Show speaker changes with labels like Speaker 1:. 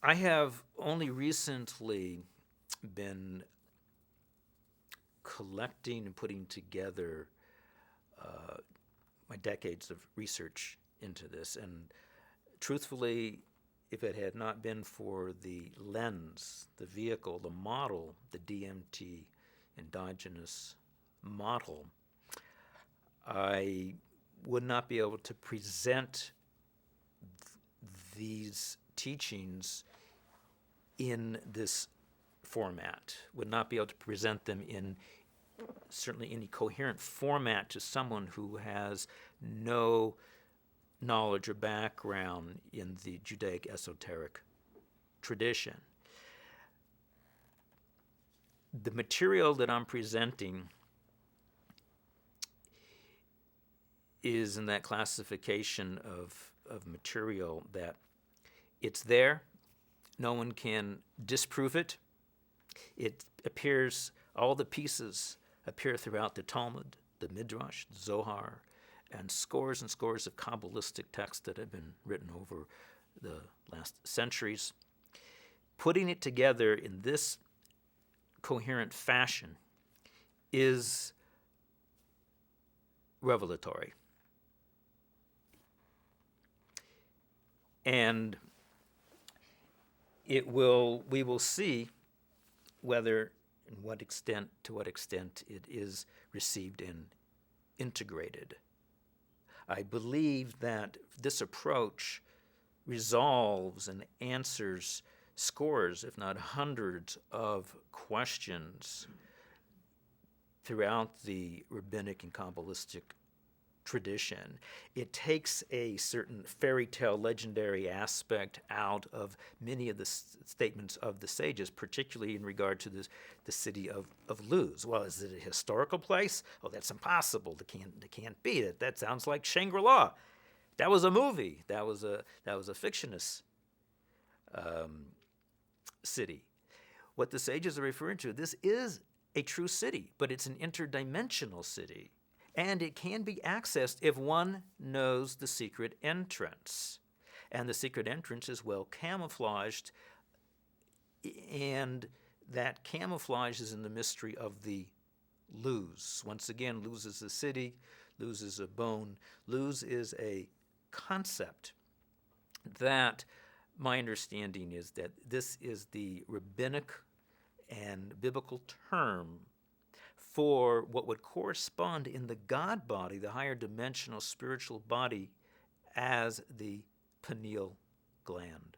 Speaker 1: I have only recently been collecting and putting together my decades of research into this. And truthfully, if it had not been for the lens, the vehicle, the model, the DMT endogenous model, I would not be able to present these teachings in this format, would not be able to present them in certainly any coherent format to someone who has no knowledge or background in the Judaic esoteric tradition. The material that I'm presenting is in that classification of material that it's there, no one can disprove it. It appears, all the pieces appear throughout the Talmud, the Midrash, the Zohar, and scores of Kabbalistic texts that have been written over the last centuries. Putting it together in this coherent fashion is revelatory. And we will see whether and to what extent it is received and integrated. I believe that this approach resolves and answers scores, if not hundreds, of questions throughout the rabbinic and Kabbalistic tradition. It takes a certain fairy tale legendary aspect out of many of the statements of the sages, particularly in regard to the city of Luz. Well, is it a historical place? Oh, that's impossible. That can't be. That sounds like Shangri-La. That was a movie. That was a fictionist city. What the sages are referring to, this is a true city, but it's an interdimensional city. And it can be accessed if one knows the secret entrance. And the secret entrance is well camouflaged, and that camouflage is in the mystery of the Luz. Once again, Luz is a city, Luz is a bone. Luz is a concept that my understanding is that this is the rabbinic and biblical term for what would correspond in the God body, the higher dimensional spiritual body, as the pineal gland.